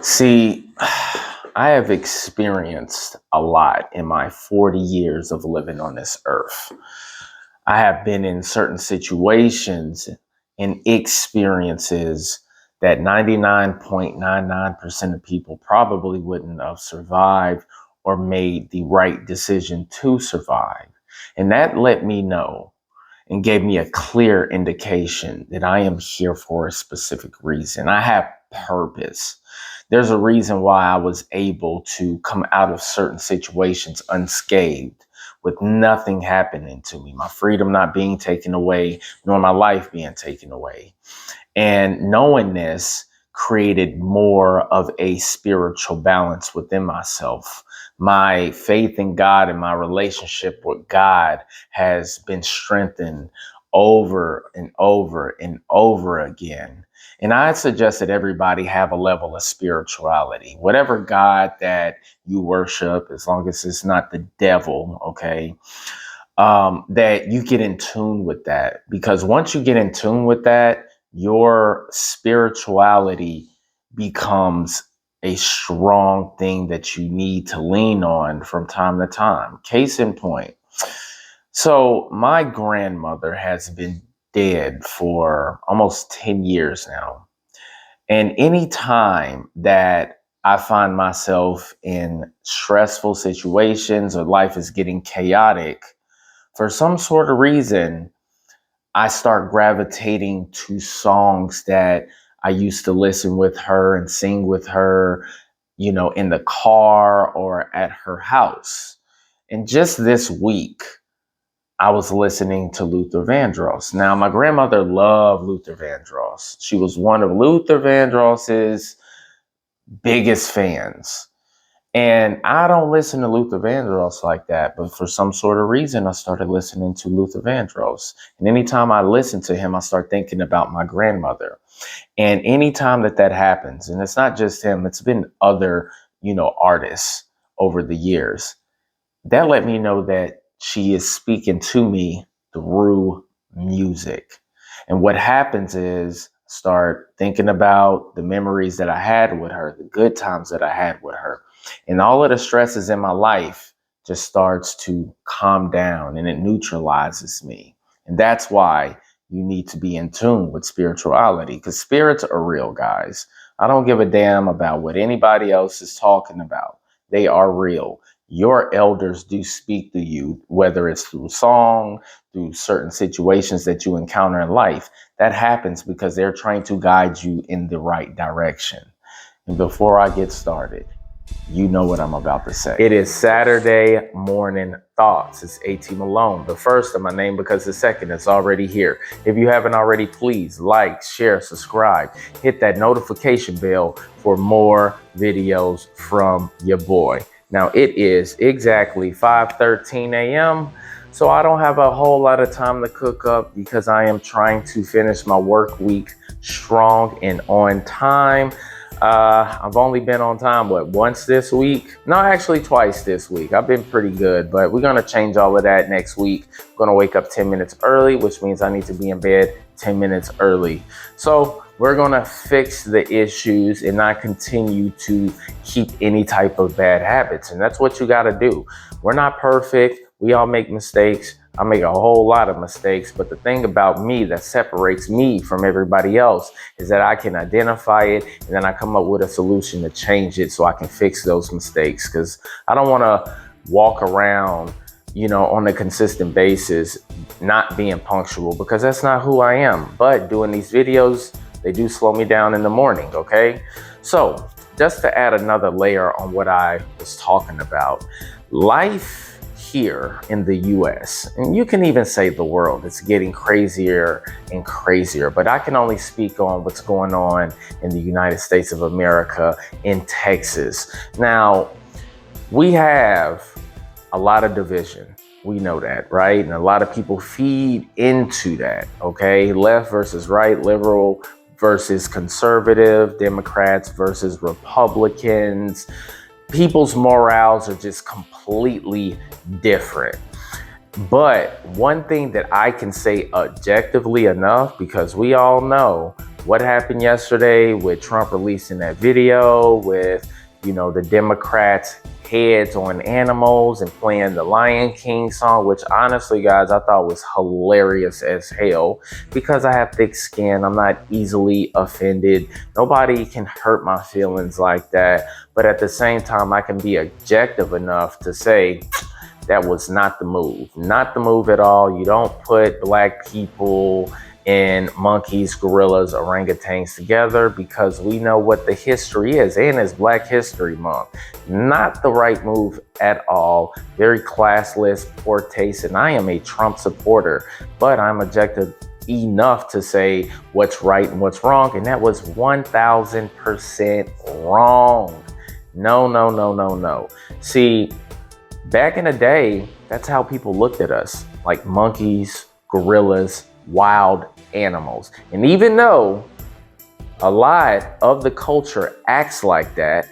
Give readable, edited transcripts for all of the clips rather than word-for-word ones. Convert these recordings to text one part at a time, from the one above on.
See, I have experienced a lot in my 40 years of living on this earth. I have been in certain situations and experiences that 99.99% of people probably wouldn't have survived or made the right decision to survive. And that let me know and gave me a clear indication that I am here for a specific reason. I have purpose. There's a reason why I was able to come out of certain situations unscathed with nothing happening to me, my freedom not being taken away, nor my life being taken away. And knowing this created more of a spiritual balance within myself. My faith in God and my relationship with God has been strengthened over and over and over again. And I suggest that everybody have a level of spirituality, whatever God that you worship, as long as it's not the devil, okay? That you get in tune with that. Because once you get in tune with that, your spirituality becomes a strong thing that you need to lean on from time to time. Case in point. So, my grandmother has been dead for almost 10 years now. And any time that I find myself in stressful situations or life is getting chaotic, for some sort of reason, I start gravitating to songs that I used to listen with her and sing with her, in the car or at her house. And just this week, I was listening to Luther Vandross. Now, my grandmother loved Luther Vandross. She was one of Luther Vandross's biggest fans. And I don't listen to Luther Vandross like that, but for some sort of reason, I started listening to Luther Vandross. And anytime I listen to him, I start thinking about my grandmother. And anytime that happens, and it's not just him, it's been other, artists over the years, that let me know that she is speaking to me through music. And what happens is start thinking about the memories that I had with her, the good times that I had with her. And all of the stresses in my life just starts to calm down and it neutralizes me. And that's why you need to be in tune with spirituality, because spirits are real, guys. I don't give a damn about what anybody else is talking about. They are real. Your elders do speak to you, whether it's through song, through certain situations that you encounter in life. That happens because they're trying to guide you in the right direction. And before I get started, you know what I'm about to say. It is Saturday morning thoughts. It's AT Malone, the first of my name because the second is already here. If you haven't already, please like, share, subscribe, hit that notification bell for more videos from your boy. Now it is exactly 5:13 a.m. So I don't have a whole lot of time to cook up because I am trying to finish my work week strong and on time. I've only been on time, once this week? No, actually twice this week. I've been pretty good, but we're going to change all of that next week. I'm going to wake up 10 minutes early, which means I need to be in bed 10 minutes early. So we're going to fix the issues and not continue to keep any type of bad habits. And that's what you got to do. We're not perfect. We all make mistakes. I make a whole lot of mistakes, but the thing about me that separates me from everybody else is that I can identify it and then I come up with a solution to change it so I can fix those mistakes. Because I don't want to walk around, on a consistent basis, not being punctual, because that's not who I am. But doing these videos, they do slow me down in the morning, okay? So just to add another layer on what I was talking about, life here in the US, and you can even say the world, it's getting crazier and crazier, but I can only speak on what's going on in the United States of America, in Texas. Now, we have a lot of division. We know that, right? And a lot of people feed into that, okay? Left versus right, liberal versus conservative, Democrats versus Republicans. People's morals are just completely different. But one thing that I can say objectively enough, because we all know what happened yesterday with Trump releasing that video with, the Democrats' heads on animals and playing the Lion King song, which honestly, guys, I thought was hilarious as hell because I have thick skin. I'm not easily offended. Nobody can hurt my feelings like that. But at the same time, I can be objective enough to say, that was not the move. Not the move at all. You don't put black people and monkeys, gorillas, orangutans together because we know what the history is, and it's Black History Month. Not the right move at all. Very classless, poor taste, and I am a Trump supporter, but I'm objective enough to say what's right and what's wrong, and that was 1000% wrong. No, no, no, no, no. See, back in the day, that's how people looked at us, like monkeys, gorillas, wild animals. And even though a lot of the culture acts like that,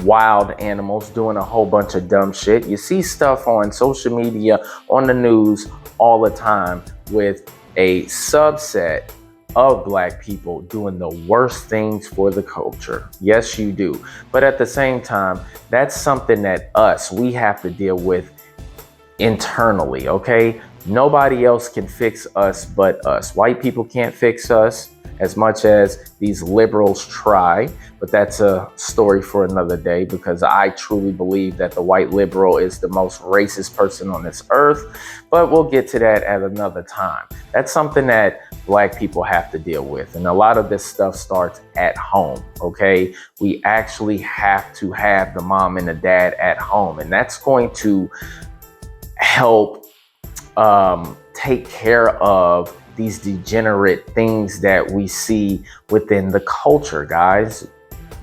wild animals doing a whole bunch of dumb shit, you see stuff on social media, on the news all the time with a subset of black people doing the worst things for the culture. Yes, you do. But at the same time, that's something that we have to deal with internally, okay? Nobody else can fix us but us. White people can't fix us as much as these liberals try, but that's a story for another day because I truly believe that the white liberal is the most racist person on this earth, but we'll get to that at another time. That's something that black people have to deal with, and a lot of this stuff starts at home, okay? We actually have to have the mom and the dad at home, and that's going to help take care of these degenerate things that we see within the culture, guys.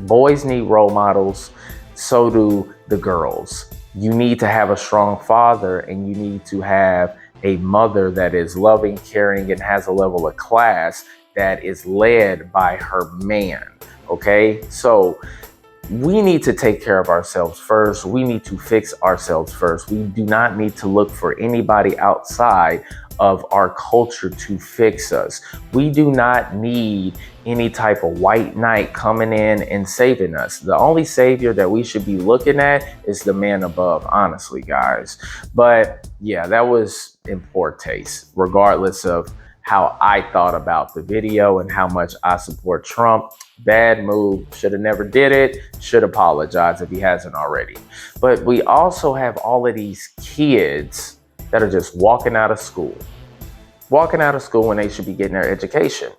Boys need role models, so do the girls. You need to have a strong father, and you need to have a mother that is loving, caring, and has a level of class that is led by her man, okay? So we need to take care of ourselves first. We need to fix ourselves first. We do not need to look for anybody outside of our culture to fix us. We do not need any type of white knight coming in and saving us. The only savior that we should be looking at is the man above, honestly, guys. But yeah, that was in poor taste, regardless of how I thought about the video and how much I support Trump. Bad move. Should have never did it. Should apologize if he hasn't already. But we also have all of these kids that are just walking out of school when they should be getting their education.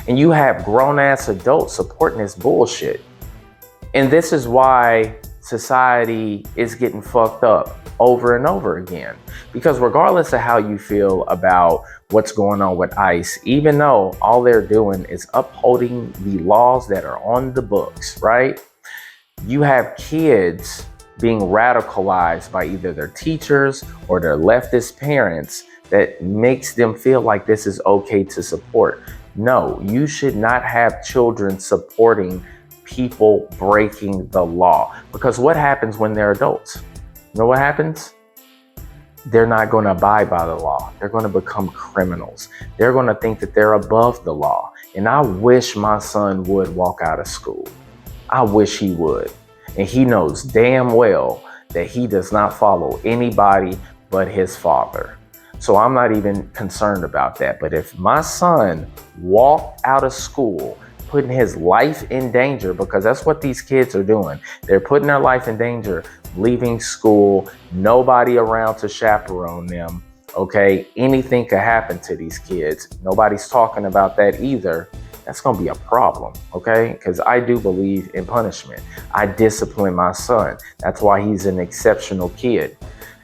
And you have grown-ass adults supporting this bullshit. And this is why society is getting fucked up over and over again. Because regardless of how you feel about what's going on with ICE, even though all they're doing is upholding the laws that are on the books, right? You have kids being radicalized by either their teachers or their leftist parents that makes them feel like this is okay to support. No, you should not have children supporting people breaking the law. Because what happens when they're adults? You know what happens? They're not going to abide by the law. They're going to become criminals. They're going to think that they're above the law. And I wish my son would walk out of school. I wish he would. And he knows damn well that he does not follow anybody but his father. So I'm not even concerned about that. But if my son walked out of school, putting his life in danger, because that's what these kids are doing. They're putting their life in danger, leaving school, nobody around to chaperone them, okay? Anything could happen to these kids. Nobody's talking about that either. That's going to be a problem, okay? Because I do believe in punishment. I discipline my son. That's why he's an exceptional kid.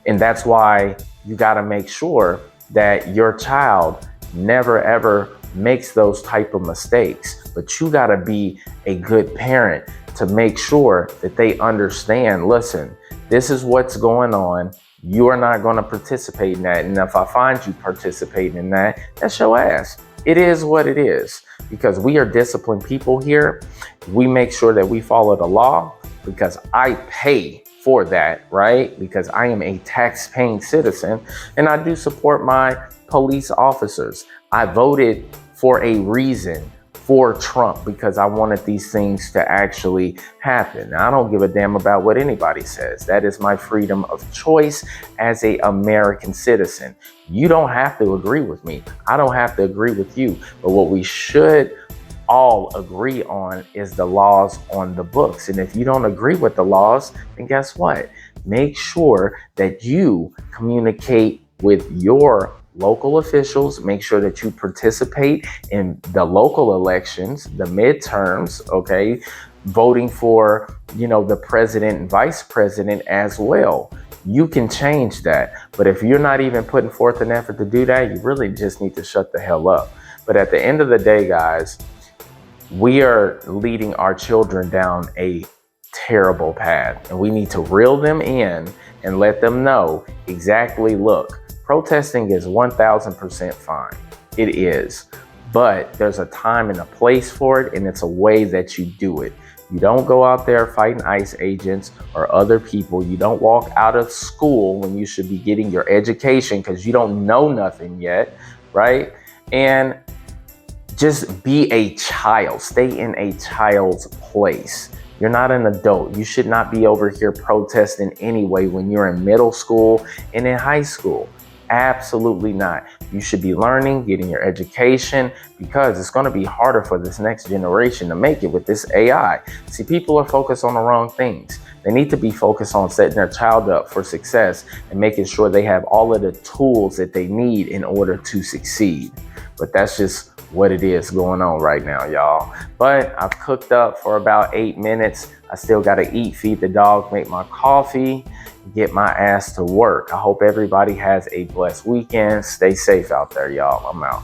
And that's why you got to make sure that your child never, ever makes those type of mistakes. But you got to be a good parent to make sure that they understand, listen, this is what's going on. You are not going to participate in that. And if I find you participating in that, that's your ass. It is what it is, because we are disciplined people here. We make sure that we follow the law because I pay for that, right? Because I am a tax-paying citizen and I do support my police officers. I voted for a reason for Trump because I wanted these things to actually happen. Now, I don't give a damn about what anybody says. That is my freedom of choice as an American citizen. You don't have to agree with me. I don't have to agree with you. But what we should all agree on is the laws on the books. And if you don't agree with the laws, then guess what? Make sure that you communicate with your local officials. Make sure that you participate in the local elections, the midterms, okay? Voting for, the president and vice president as well. You can change that. But if you're not even putting forth an effort to do that, you really just need to shut the hell up. But at the end of the day, guys, we are leading our children down a terrible path, and we need to reel them in and let them know exactly, look, protesting is 1000% fine. It is, but there's a time and a place for it, and it's a way that you do it. You don't go out there fighting ICE agents or other people. You don't walk out of school when you should be getting your education because you don't know nothing yet, right? And just be a child. Stay in a child's place. You're not an adult. You should not be over here protesting anyway when you're in middle school and in high school. Absolutely not. You should be learning, getting your education, because it's going to be harder for this next generation to make it with this AI. See, people are focused on the wrong things. They need to be focused on setting their child up for success and making sure they have all of the tools that they need in order to succeed. But that's just what it is going on right now, y'all. But I've cooked up for about 8 minutes. I still got to eat, feed the dog, make my coffee, get my ass to work. I hope everybody has a blessed weekend. Stay safe out there, y'all. I'm out.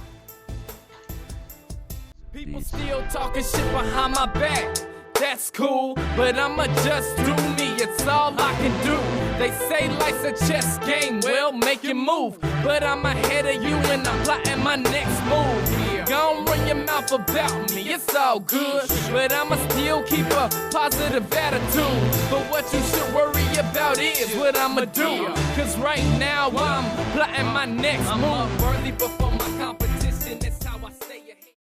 People still talking shit behind my back. That's cool, but I'ma just do me. It's all I can do. They say life's a chess game, well, make you move. But I'm ahead of you and I'm plotting my next move. Gon' run your mouth about me, it's all good. But I'ma still keep a positive attitude. But what you should worry about is what I'ma do. Cause right now I'm plotting my next move. I'm worthy before my competition.